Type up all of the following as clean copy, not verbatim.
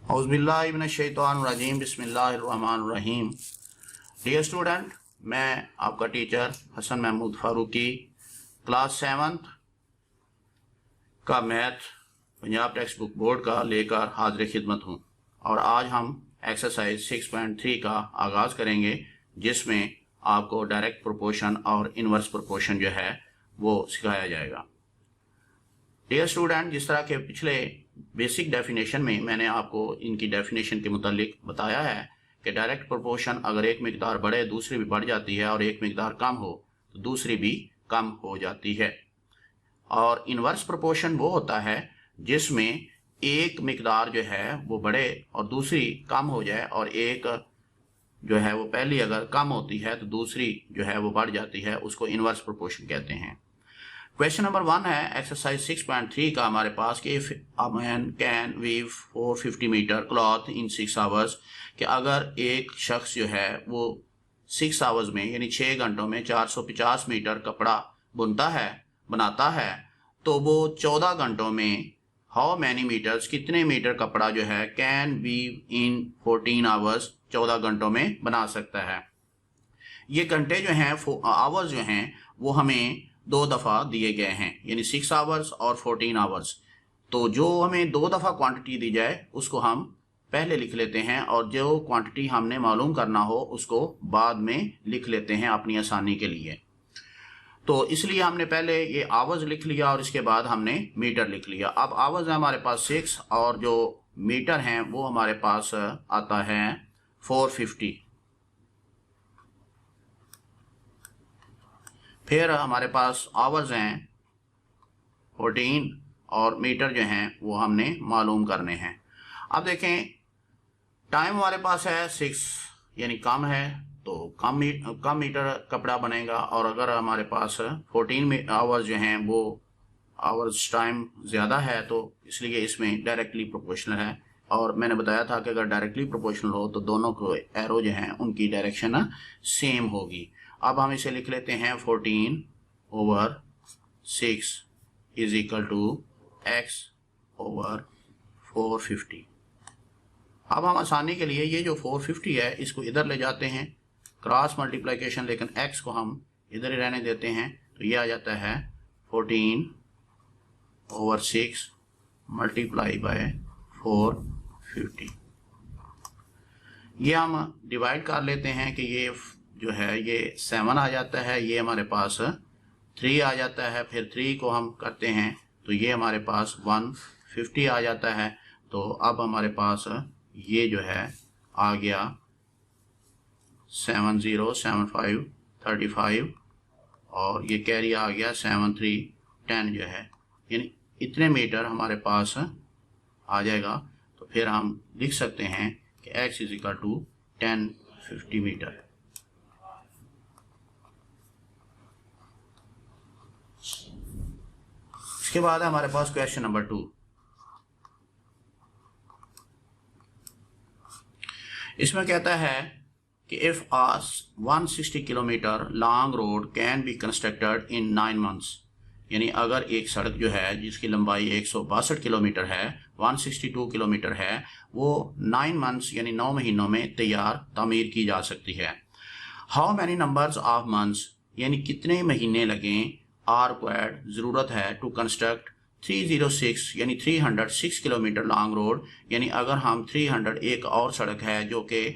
औज़ुबिल्लाहि मिनश्शैतानिर्रजीम बिस्मिल्लाहिर्रहमानिर्रहीम। Dear student, मैं आपका teacher Hasan Mahmood Farooqui class 7th का math Punjab text book board का लेकर हाजिर खिदमत हूँ। और आज हम एक्सरसाइज 6.3 का आगाज़ करेंगे, जिसमें आपको डायरेक्ट प्रोपोर्शन और इनवर्स प्रोपोर्शन जो है वो सिखाया जाएगा। डियर स्टूडेंट, जिस तरह के पिछले बेसिक डेफिनेशन में मैंने आपको इनकी डेफिनेशन के मुतालिक बताया है कि डायरेक्ट प्रोपोर्शन अगर एक मिकदार बढ़े दूसरी भी बढ़ जाती है और एक मिकदार कम हो तो दूसरी भी कम हो जाती है। और इनवर्स प्रोपोर्शन वो होता है जिसमें एक मिकदार जो है वो बढ़े और दूसरी कम हो जाए, और एक जो है वो पहली अगर कम होती है तो दूसरी जो है वो बढ़ जाती है, उसको इनवर्स प्रोपोर्शन कहते हैं। क्वेश्चन नंबर 1 है एक्सरसाइज 6.3 का हमारे पास कि if a man can weave 450 metre cloth in 6 hours, कि अगर एक शख्स जो है वो 6 आवर्स में यानी 6 घंटों में 450 मीटर कपड़ा बनाता है, तो वो 14 घंटों में हाउ मैनी मीटर्स कितने मीटर कपड़ा जो है कैन वीव इन 14 आवर्स 14 घंटों में बना सकता है। ये घंटे जो हैं आवर्स जो हैं वो हमें 2 दफ़ा दिए गए हैं, यानी 6 आवर्स और 14 आवर्स। तो जो हमें 2 दफ़ा क्वांटिटी दी जाए उसको हम पहले लिख लेते हैं, और जो क्वांटिटी हमने मालूम करना हो उसको बाद में लिख लेते हैं अपनी आसानी के लिए। तो इसलिए हमने पहले ये आवर्स लिख लिया और इसके बाद हमने मीटर लिख लिया। अब आवर्स है हमारे पास 6 और जो मीटर हैं वो हमारे पास आता है 450। फिर हमारे पास आवर्स हैं 14 और मीटर जो हैं वो हमने मालूम करने हैं। अब देखें, टाइम हमारे पास है 6 यानी कम है, तो कम मीटर कपड़ा बनेगा। और अगर हमारे पास 14 आवर्स जो हैं वो आवर्स टाइम ज़्यादा है, तो इसलिए इसमें डायरेक्टली प्रोपोर्शनल है। और मैंने बताया था कि अगर डायरेक्टली प्रोपोर्शनल हो तो दोनों को एरो जो हैं उनकी डायरेक्शन सेम होगी। अब हम इसे लिख लेते हैं 14/6 इज इक्वल टू x/450। अब हम आसानी के लिए ये जो 450 है इसको इधर ले जाते हैं, क्रॉस मल्टीप्लिकेशन, लेकिन x को हम इधर ही रहने देते हैं। तो ये आ जाता है 14/6 मल्टीप्लाई बाय 450। ये हम डिवाइड कर लेते हैं कि ये जो है ये 7 आ जाता है, ये हमारे पास 3 आ जाता है, फिर 3 को हम करते हैं तो ये हमारे पास 150 आ जाता है। तो अब हमारे पास ये जो है आ गया 707535 और ये कैरी आ गया 7310 जो है, यानी इतने मीटर हमारे पास आ जाएगा। तो फिर हम लिख सकते हैं कि x is equal to 1050 metre. इसके बाद है हमारे पास क्वेश्चन नंबर 2। इसमें कहता है कि if a 160 kilometre long road can be constructed in 9 months, यानी अगर एक सड़क जो है जिसकी लंबाई 162 किलोमीटर है, 162 किलोमीटर है, वो 9 मंथ्स यानी 9 महीनों में तामीर की जा सकती है। How many numbers of months, यानी कितने महीने लगें, आर रिक्वायर्ड ज़रूरत है टू कंस्ट्रक्ट 306 यानी 306 किलोमीटर लॉन्ग रोड, यानी अगर हम 300 एक और सड़क है जो कि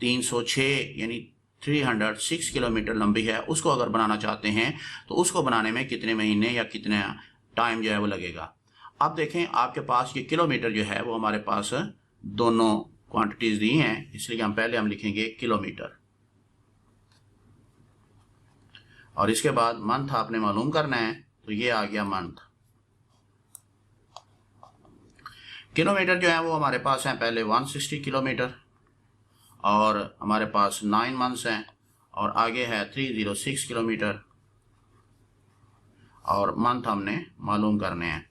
306 यानी 306 किलोमीटर लंबी है, उसको अगर बनाना चाहते हैं तो उसको बनाने में कितने महीने या कितने टाइम जो है वो लगेगा। अब देखें, आपके पास ये किलोमीटर जो है वो हमारे पास दोनों क्वांटिटीज़ दी हैं, इसलिए हम लिखेंगे किलोमीटर, और इसके बाद मंथ आपने मालूम करना है, तो ये आ गया मंथ। किलोमीटर जो है वो हमारे पास हैं पहले 160 किलोमीटर, और हमारे पास 9 मंथ्स हैं, और आगे है 306 किलोमीटर, और मंथ हमने मालूम करने हैं।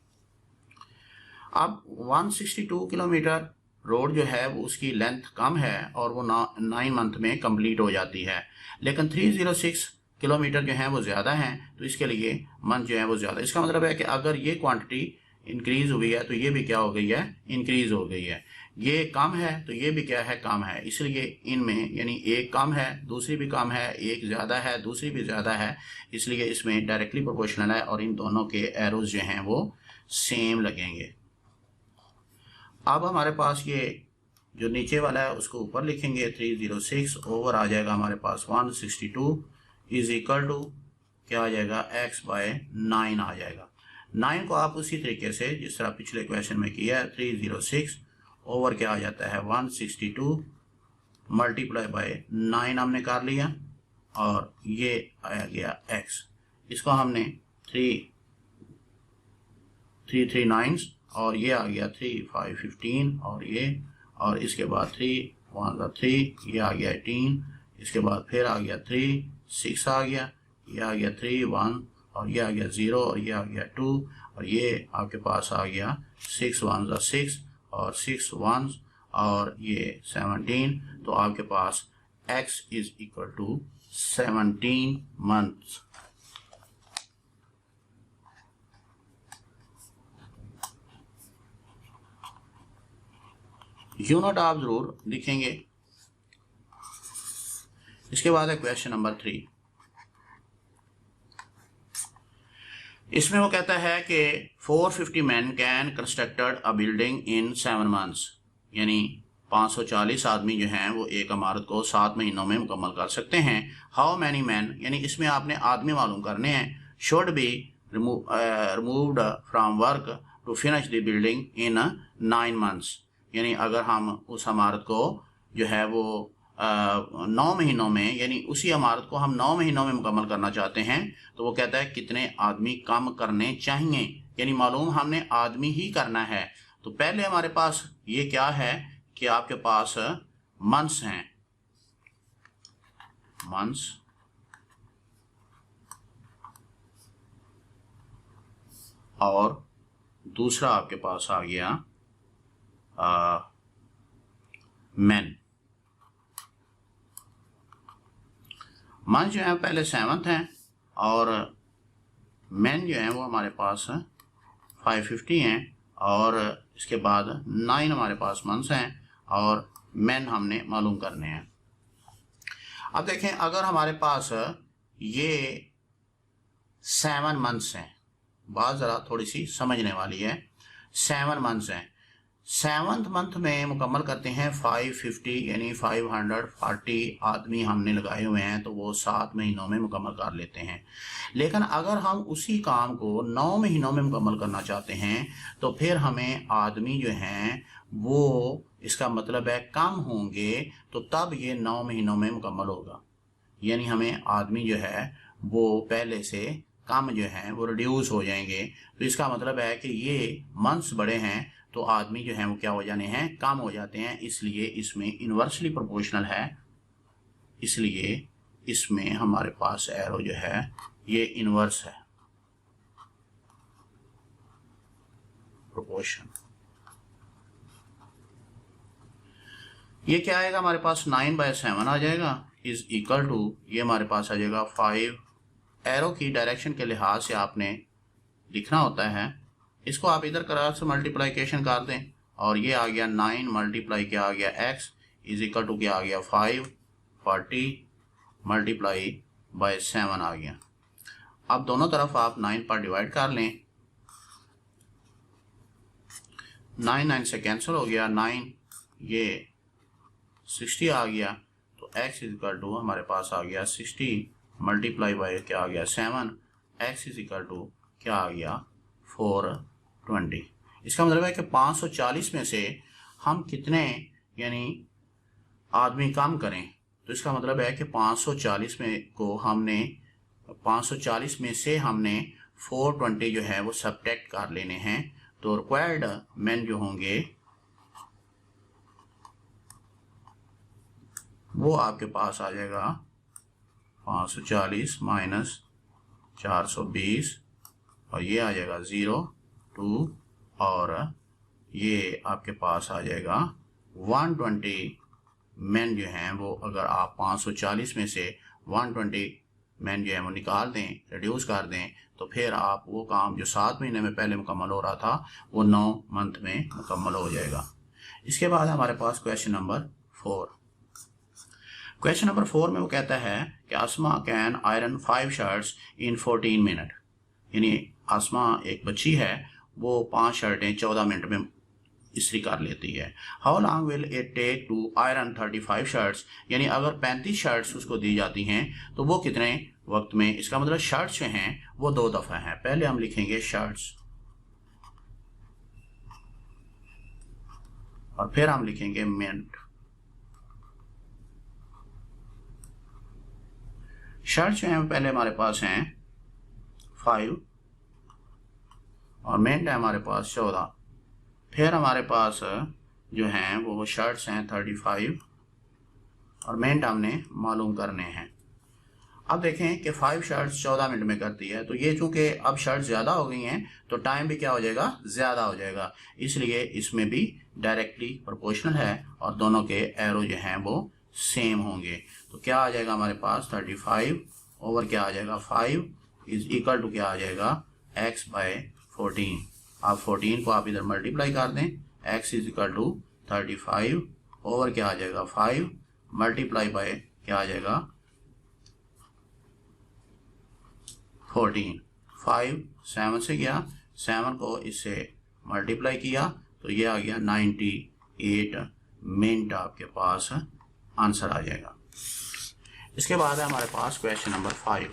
अब 162 किलोमीटर रोड जो है वो उसकी लेंथ कम है और वो 9 मंथ में कंप्लीट हो जाती है, लेकिन 306 किलोमीटर जो है वो ज़्यादा हैं, तो इसके लिए मंथ जो है वो ज़्यादा। इसका मतलब है कि अगर ये क्वांटिटी इंक्रीज हुई है तो ये भी क्या हो गई है, इंक्रीज हो गई है। ये कम है तो ये भी क्या है, कम है। इसलिए इनमें यानी एक कम है दूसरी भी कम है, एक ज़्यादा है दूसरी भी ज़्यादा है, इसलिए इसमें डायरेक्टली प्रोपोर्शनल है और इन दोनों के एरोज जो हैं वो सेम लगेंगे। अब हमारे पास ये जो नीचे वाला है उसको ऊपर लिखेंगे, 306 ओवर आ जाएगा हमारे पास 162 इज इक्वल टू क्या आ जाएगा, x बाय 9 आ जाएगा। 9 को आप उसी तरीके से जिस तरह पिछले क्वेश्चन में किया है, 306 ओवर क्या आ जाता है 162 मल्टीप्लाई बाय 9 हमने कर लिया और ये आया गया x। इसको हमने 3 9 और ये आ गया 3 5 15 और ये, और इसके बाद 3 1 3, ये आ गया 18, इसके बाद फिर आ गया 3 6 आ गया, ये आ गया 3 1 और ये आ गया 0 और ये आ गया 2 और ये आपके पास आ गया 6 1 6 और 6 1 और ये 17। तो आपके पास x is equal to 17 months. Unit आप जरूर लिखेंगे। इसके बाद है क्वेश्चन नंबर 3। इसमें वो कहता है कि 450 man can constructed a building in 7 months, यानी 540 आदमी जो हैं वो एक इमारत को 7 महीनों में मुकम्मल कर सकते हैं। हाउ मैनी मैन, यानी इसमें आपने आदमी मालूम करने हैं, should be removed from work to finish the building in 9 months, यानी अगर हम उस इमारत को जो है वो 9 महीनों में, यानी उसी इमारत को हम 9 महीनों में मुकम्मल करना चाहते हैं, तो वो कहता है कितने आदमी काम करने चाहिए, यानी मालूम हमने आदमी ही करना है। तो पहले हमारे पास ये क्या है कि आपके पास मंथ्स हैं, मंथ्स, और दूसरा आपके पास आ गया मैन। मंथ जो है पहले 7 हैं और मैन जो है वो हमारे पास 550 हैं और इसके बाद 9 हमारे पास मंथ्स हैं और मैन हमने मालूम करने हैं। अब देखें अगर हमारे पास ये 7 मंथ्स हैं, बात ज़रा थोड़ी सी समझने वाली है। 7 मंथ्स हैं, 7th मंथ में मुकम्मल करते हैं 550, यानी 540 आदमी हमने लगाए हुए हैं, तो वो 7 महीनों में मुकम्मल कर लेते हैं। लेकिन अगर हम उसी काम को 9 महीनों में मुकम्मल करना चाहते हैं तो फिर हमें आदमी जो हैं वो, इसका मतलब है कम होंगे, तो तब ये 9 महीनों में मुकम्मल होगा। यानी हमें आदमी जो है वो पहले से कम जो हैं वो रिड्यूस हो जाएंगे। तो इसका मतलब है कि ये मंथ्स बड़े हैं तो आदमी जो हैं वो क्या हो जाने हैं, कम हो जाते हैं, इसलिए इसमें इन्वर्सली प्रोपोर्शनल है, इसलिए इसमें हमारे पास एरो जो है ये इन्वर्स है, प्रोपोर्शन। ये क्या आएगा हमारे पास, 9/7 आ जाएगा, इज इक्वल टू, ये हमारे पास आ जाएगा 5। एरो की डायरेक्शन के लिहाज से आपने लिखना होता है, इसको आप इधर क्रॉस से मल्टीप्लाइकेशन कर दें और ये आ गया 9 मल्टीप्लाई क्या आ गया x इज इक्वल टू क्या आ गया 540 मल्टीप्लाई बाय 7 आ गया। अब दोनों तरफ आप 9 पर डिवाइड कर लें, 9 से कैंसिल हो गया, 9 ये 60 आ गया, तो x इज इक्वल टू हमारे पास आ गया 60 मल्टीप्लाई बाय क्या आ गया 7, x इज इक्वल टू क्या आ गया 420। इसका मतलब है कि 540 में से हम कितने यानी आदमी काम करें, तो इसका मतलब है कि 540 में को हमने 540 में से हमने 420 जो है वो सब्ट्रैक्ट कर लेने हैं। तो रिक्वायर्ड मैन जो होंगे वो आपके पास आ जाएगा 540 माइनस 420 और ये आ जाएगा 0 2 और ये आपके पास आ जाएगा 120 मैन जो हैं वो, अगर आप 540 में से 120 मेन जो है वो निकाल दें, रिड्यूस कर दें, तो फिर आप वो काम जो 7 महीने में पहले मुकम्मल हो रहा था वो 9 मंथ में मुकम्मल हो जाएगा। इसके बाद हमारे पास क्वेश्चन नंबर 4। क्वेश्चन नंबर 4 में वो कहता है कि Asma can iron 5 shirts in 14 minute, यानी आसमा एक बच्ची है, वो 5 शर्टें 14 मिनट में इस्त्री कर लेती है। How long will it take to iron 35 shirts, यानी अगर 35 शर्ट्स उसको दी जाती हैं तो वो कितने वक्त में, इसका मतलब शर्ट्स जो हैं वो 2 दफ़ा हैं। पहले हम लिखेंगे शर्ट्स और फिर हम लिखेंगे मिनट। शर्ट्स जो हैं पहले हमारे पास हैं 5 और मिनट है हमारे पास 14। फिर हमारे पास जो हैं वो शर्ट्स हैं 35 और मिनट हमने मालूम करने हैं। अब देखें कि 5 शर्ट्स 14 मिनट में करती है, तो ये चूंकि अब शर्ट्स ज़्यादा हो गई हैं तो टाइम भी क्या हो जाएगा, ज़्यादा हो जाएगा, इसलिए इसमें भी डायरेक्टली प्रोपोर्शनल है और दोनों के एरो जो हैं वो सेम होंगे। तो क्या आ जाएगा हमारे पास 35 ओवर क्या आ जाएगा 5 इज इक्वल टू क्या आ जाएगा x बाय 14। आप 14 को आप इधर मल्टीप्लाई कर दें, x is equal to 35 over क्या आ जाएगा 5 मल्टीप्लाई बाय क्या आ जाएगा 14। 5 7 से गया, 7 को इससे मल्टीप्लाई किया तो ये आ गया 98 मिनट आपके पास आंसर आ जाएगा। इसके बाद है हमारे पास क्वेश्चन नंबर 5।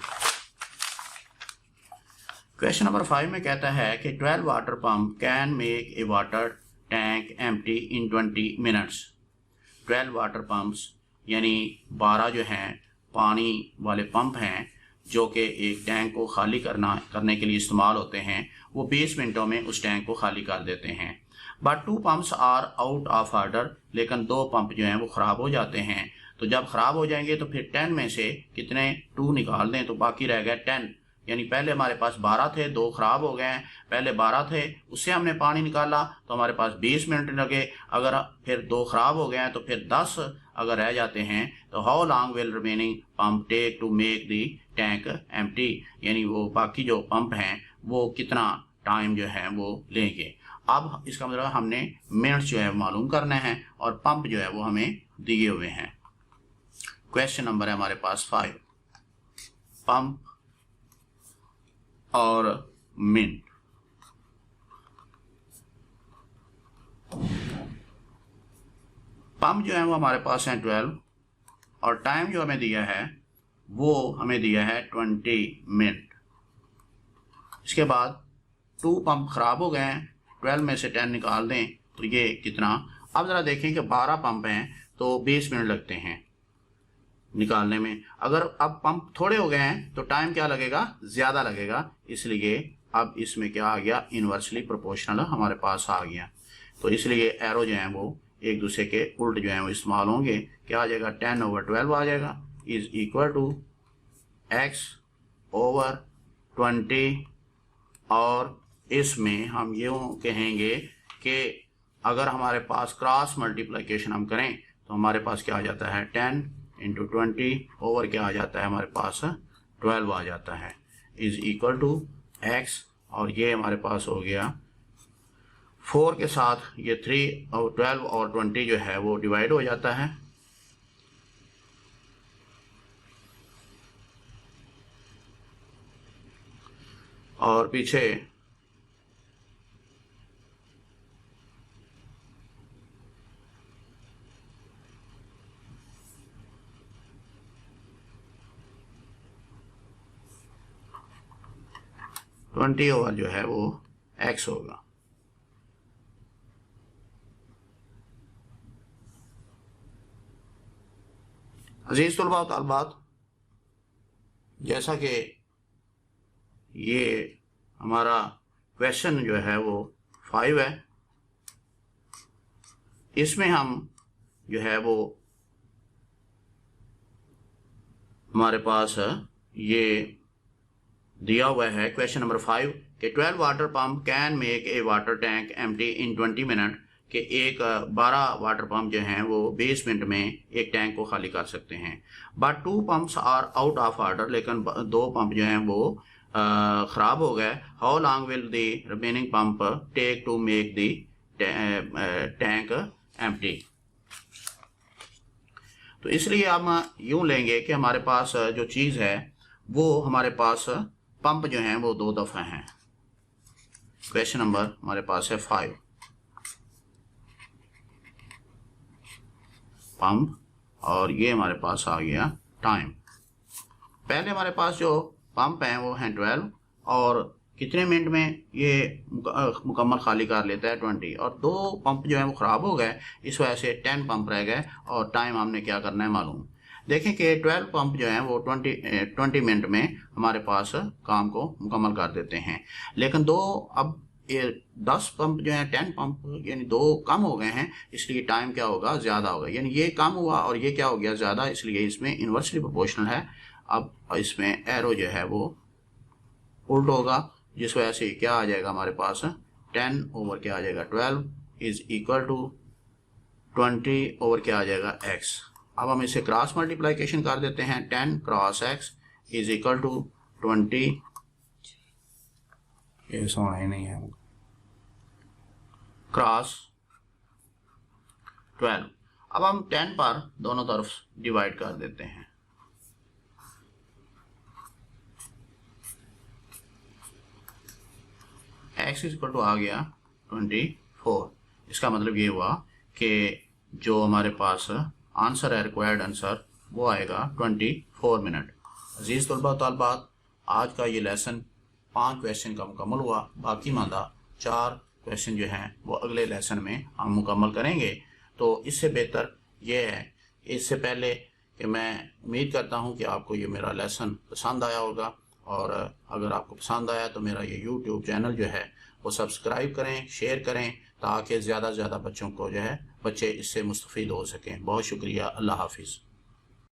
क्वेश्चन नंबर 5 में कहता है कि 12 water pump can make a water tank empty in 20 minutes. 12 water pumps यानी 12 जो हैं पानी वाले पंप हैं जो कि एक टैंक को खाली करने के लिए इस्तेमाल होते हैं, वो 20 मिनटों में उस टैंक को खाली कर देते हैं। But 2 pumps are out of order, लेकिन 2 पंप जो हैं वो ख़राब हो जाते हैं। तो जब ख़राब हो जाएंगे तो फिर 10 में से कितने 2 निकाल दें तो बाकी रह गया 10, यानी पहले हमारे पास 12 थे, 2 ख़राब हो गए हैं। पहले 12 थे उससे हमने पानी निकाला तो हमारे पास 20 मिनट लगे, अगर फिर 2 ख़राब हो गए हैं तो फिर 10 अगर रह जाते हैं तो how long will remaining pump take to make the tank empty, यानी वो बाकी जो पंप हैं वो कितना टाइम जो है वो लेंगे। अब इसका मतलब हमने मिनट्स जो है मालूम करने हैं और पंप जो है वो हमें दिए हुए हैं। क्वेश्चन नंबर है हमारे पास 5, पंप और मिनट। पंप जो है वो हमारे पास है 12 और टाइम जो हमें दिया है वो हमें दिया है 20 मिनट। इसके बाद 2 पंप खराब हो गए हैं, 12 में से 10 निकाल दें तो ये कितना। अब ज़रा देखें कि 12 पंप हैं तो 20 मिनट लगते हैं निकालने में। अगर अब पंप थोड़े हो गए हैं तो टाइम क्या लगेगा, ज़्यादा लगेगा, इसलिए अब इसमें क्या आ गया, इन्वर्सली प्रोपोर्शनल हमारे पास आ गया। तो इसलिए एरो जो हैं वो एक दूसरे के उल्ट जो हैं वो इस्तेमाल होंगे। क्या आ जाएगा 10 ओवर 12 आ जाएगा is equal to x over 20। और इसमें हम यूँ कहेंगे कि अगर हमारे पास क्रॉस मल्टीप्लिकेशन हम करें तो हमारे पास क्या आ जाता है 10 इंटू 20 ओवर क्या आ जाता है हमारे पास 12 आ जाता है इज इक्वल टू x। और ये हमारे पास हो गया 4 के साथ ये 3 और 12 और 20 जो है वो डिवाइड हो जाता है। और पीछे ट्वेंटी ओवर जो है वो x होगा। अजीज तलबा व तालिबात, जैसा कि ये हमारा क्वेश्चन जो है वो 5 है, इसमें हम जो है वो हमारे पास ये दिया हुआ है क्वेश्चन नंबर 5 कि 12 water pump can make a water tank empty in 20 minute, कि एक 12 वाटर पंप जो हैं वो 20 मिनट में एक टैंक को खाली कर सकते हैं। But 2 pumps are out of order, लेकिन 2 पंप जो हैं वो ख़राब हो गए। How long will the remaining pump take to make the tank empty. तो इसलिए हम यूं लेंगे कि हमारे पास जो चीज़ है वो हमारे पास पंप जो हैं वो 2 दफ़ा हैं। क्वेश्चन नंबर हमारे पास है 5। पंप और ये हमारे पास आ गया टाइम। पहले हमारे पास जो पंप हैं वो हैं 12 और कितने मिनट में ये मुकम्मल खाली कर लेता है 20, और 2 पंप जो हैं वो ख़राब हो गए, इस वजह से 10 पंप रह गए और टाइम हमने क्या करना है मालूम। देखें कि 12 पंप जो हैं वो 20 मिनट में हमारे पास काम को मुकम्मल कर देते हैं, लेकिन 2 अब ये 10 पंप जो हैं 10 पंप यानी 2 कम हो गए हैं, इसलिए टाइम क्या होगा ज़्यादा होगा, यानी ये कम हुआ और ये क्या हो गया ज़्यादा, इसलिए इसमें इन्वर्सली प्रोपोर्शनल है। अब इसमें एरो जो है वो उल्ट होगा, जिस वजह से क्या आ जाएगा हमारे पास 10 ओवर क्या आ जाएगा 12 इज इक्वल टू 20 ओवर क्या आ जाएगा x। अब हम इसे क्रॉस मल्टीप्लिकेशन कर देते हैं, 10 cross x is equal to 20, ये सोना ही नहीं है, क्रॉस 12। अब हम 10 पर दोनों तरफ डिवाइड कर देते हैं। x इज इक्वल टू आ गया 24। इसका मतलब ये हुआ कि जो हमारे पास आंसर है, रिक्वायर्ड आंसर, वो आएगा 24 मिनट। अजीज़ तलबा तलबात, आज का ये लेसन 5 क्वेश्चन का मुकम्मल हुआ। बाकी मादा 4 क्वेश्चन जो हैं वो अगले लेसन में हम मुकम्मल करेंगे। तो इससे बेहतर ये है, इससे पहले कि मैं उम्मीद करता हूँ कि आपको ये मेरा लेसन पसंद आया होगा, और अगर आपको पसंद आया तो मेरा ये YouTube चैनल जो है वो सब्सक्राइब करें, शेयर करें, ताकि ज़्यादा से ज़्यादा बच्चों को जो है बच्चे इससे मुस्तफ़ीद हो सकें। बहुत शुक्रिया। अल्लाह हाफिज़।